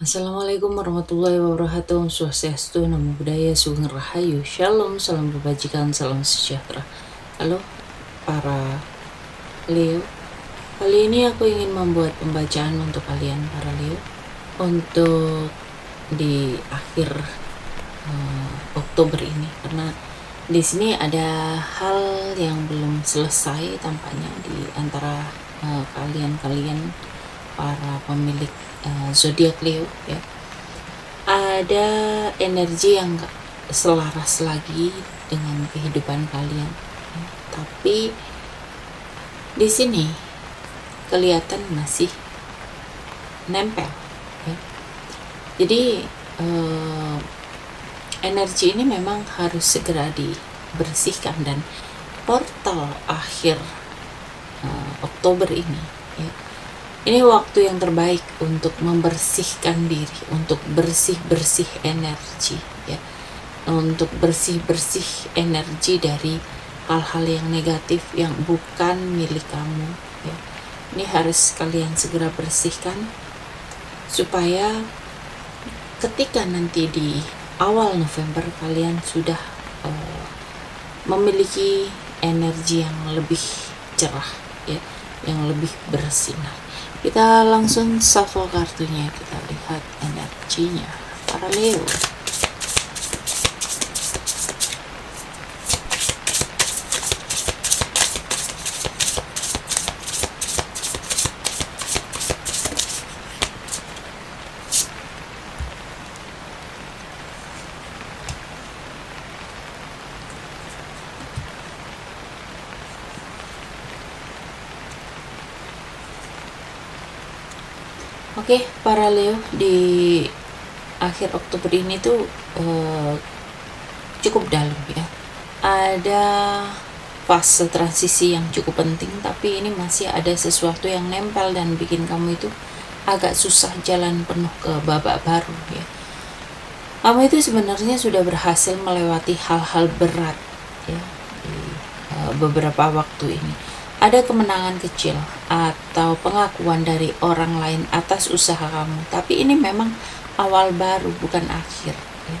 Assalamualaikum warahmatullahi wabarakatuh. Om Swastiastu, Namo Buddhaya, Sugeng Rahayu, Shalom, salam kebajikan, salam sejahtera. Halo para Leo, kali ini aku ingin membuat pembacaan untuk kalian para Leo untuk di akhir Oktober ini, karena di sini ada hal yang belum selesai tampaknya di antara kalian para pemilik zodiak Leo ya. Ada energi yang gak selaras lagi dengan kehidupan kalian ya. Tapi di sini kelihatan masih nempel ya. Jadi energi ini memang harus segera dibersihkan, dan portal akhir Oktober ini ya, ini waktu yang terbaik untuk membersihkan diri, untuk bersih-bersih energi ya, untuk bersih-bersih energi dari hal-hal yang negatif yang bukan milik kamu ya. Ini harus kalian segera bersihkan supaya ketika nanti di awal November kalian sudah memiliki energi yang lebih cerah ya, yang lebih bersinar. Kita langsung shuffle kartunya, kita lihat energinya para Leo. Oke, para Leo, di akhir Oktober ini tuh cukup dalam ya. Ada fase transisi yang cukup penting, tapi ini masih ada sesuatu yang nempel dan bikin kamu itu agak susah jalan penuh ke babak baru ya. Kamu itu sebenarnya sudah berhasil melewati hal-hal berat ya di beberapa waktu ini. Ada kemenangan kecil atau pengakuan dari orang lain atas usaha kamu, tapi ini memang awal baru, bukan akhir ya.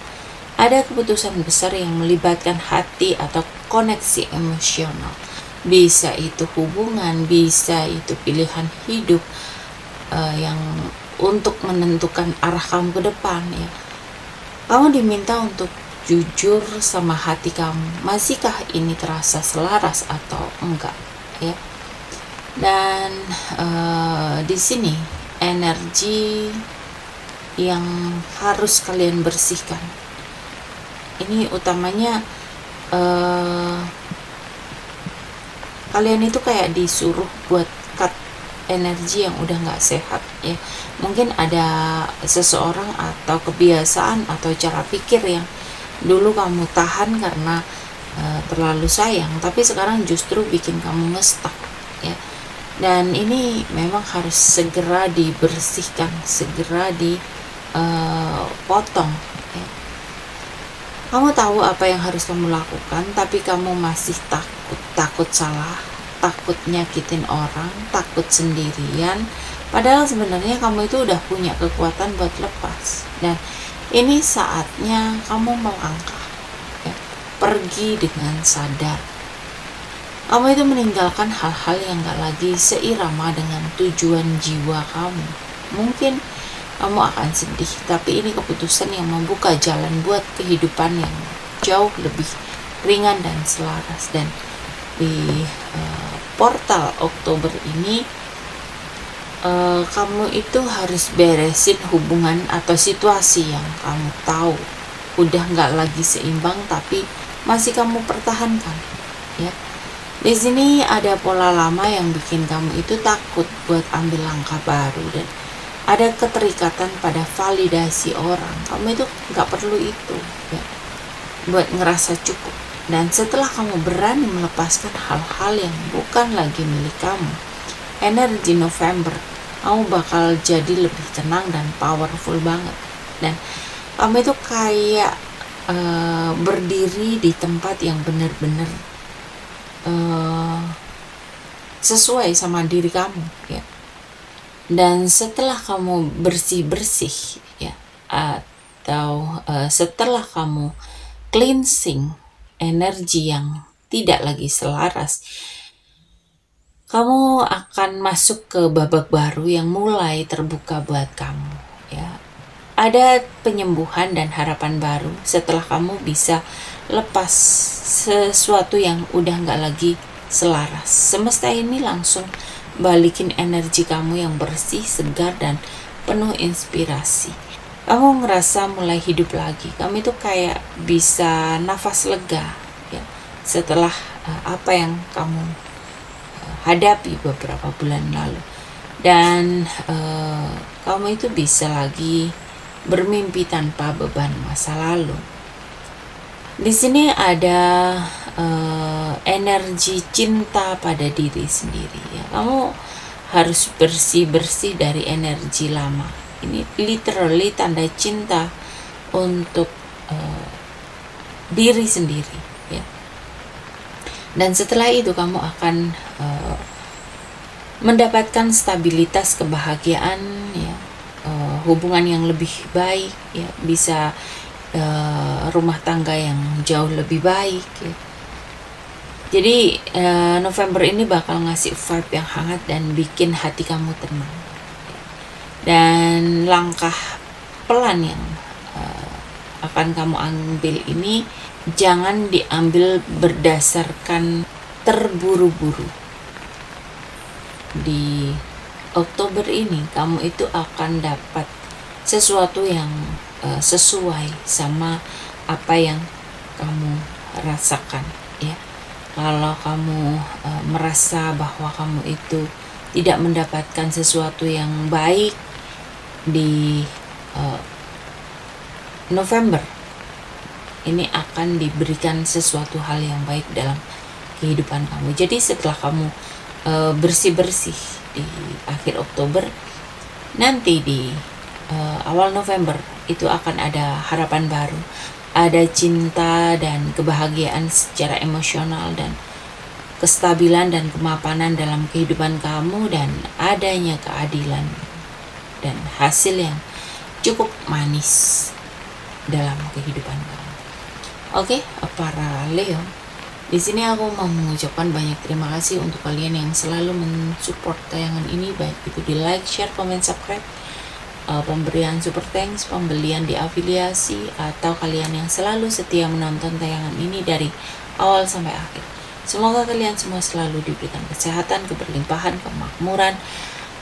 Ada keputusan besar yang melibatkan hati atau koneksi emosional, bisa itu hubungan, bisa itu pilihan hidup yang untuk menentukan arah kamu ke depan ya. Kamu diminta untuk jujur sama hati kamu, masihkah ini terasa selaras atau enggak ya. Dan di sini energi yang harus kalian bersihkan ini utamanya kalian itu kayak disuruh buat cut energi yang udah nggak sehat ya. Mungkin ada seseorang atau kebiasaan atau cara pikir yang dulu kamu tahan karena terlalu sayang, tapi sekarang justru bikin kamu ngestak ya. Dan ini memang harus segera dibersihkan, segera dipotong ya. Kamu tahu apa yang harus kamu lakukan, tapi kamu masih takut salah, takut nyakitin orang, takut sendirian, padahal sebenarnya kamu itu udah punya kekuatan buat lepas. Dan ini saatnya kamu melangkah, pergi dengan sadar. Kamu itu meninggalkan hal-hal yang gak lagi seirama dengan tujuan jiwa kamu. Mungkin kamu akan sedih, tapi ini keputusan yang membuka jalan buat kehidupan yang jauh lebih ringan dan selaras. Dan di portal Oktober ini kamu itu harus beresin hubungan atau situasi yang kamu tahu udah gak lagi seimbang tapi masih kamu pertahankan ya. Di sini ada pola lama yang bikin kamu itu takut buat ambil langkah baru, dan ada keterikatan pada validasi orang. Kamu itu nggak perlu itu ya, buat ngerasa cukup. Dan setelah kamu berani melepaskan hal-hal yang bukan lagi milik kamu, energi November kamu bakal jadi lebih tenang dan powerful banget. Dan kamu itu kayak berdiri di tempat yang benar-benar sesuai sama diri kamu ya. Dan setelah kamu bersih-bersih ya, atau setelah kamu cleansing energi yang tidak lagi selaras, kamu akan masuk ke babak baru yang mulai terbuka buat kamu ya. Ada penyembuhan dan harapan baru setelah kamu bisa lepas sesuatu yang udah nggak lagi selaras. Semesta ini langsung balikin energi kamu yang bersih, segar, dan penuh inspirasi. Kamu ngerasa mulai hidup lagi. Kamu itu kayak bisa nafas lega ya, setelah apa yang kamu hadapi beberapa bulan lalu. Dan kamu itu bisa lagi bermimpi tanpa beban masa lalu. Di sini ada energi cinta pada diri sendiri ya. Kamu harus bersih-bersih dari energi lama. Ini literally tanda cinta untuk diri sendiri ya. Dan setelah itu kamu akan mendapatkan stabilitas, kebahagiaan ya, hubungan yang lebih baik ya, bisa rumah tangga yang jauh lebih baik ya. Jadi November ini bakal ngasih vibe yang hangat dan bikin hati kamu tenang. Dan langkah pelan yang akan kamu ambil ini jangan diambil berdasarkan terburu-buru. Di Oktober ini kamu itu akan dapat sesuatu yang sesuai sama apa yang kamu rasakan ya. Kalau kamu merasa bahwa kamu itu tidak mendapatkan sesuatu yang baik di November, ini akan diberikan sesuatu hal yang baik dalam kehidupan kamu. Jadi setelah kamu bersih-bersih di akhir Oktober, nanti di awal November itu akan ada harapan baru, ada cinta dan kebahagiaan secara emosional dan kestabilan dan kemapanan dalam kehidupan kamu, dan adanya keadilan dan hasil yang cukup manis dalam kehidupan kamu. Oke, para Leo, di sini aku mau mengucapkan banyak terima kasih untuk kalian yang selalu mensupport tayangan ini, baik itu di like, share, comment, subscribe, pemberian super thanks, pembelian di afiliasi, atau kalian yang selalu setia menonton tayangan ini dari awal sampai akhir. Semoga kalian semua selalu diberikan kesehatan, keberlimpahan, kemakmuran,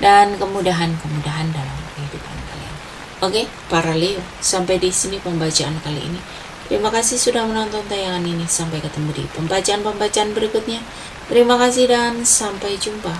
dan kemudahan-kemudahan dalam kehidupan kalian. Oke, para Leo, sampai di sini pembacaan kali ini. Terima kasih sudah menonton tayangan ini. Sampai ketemu di pembacaan-pembacaan berikutnya. Terima kasih dan sampai jumpa.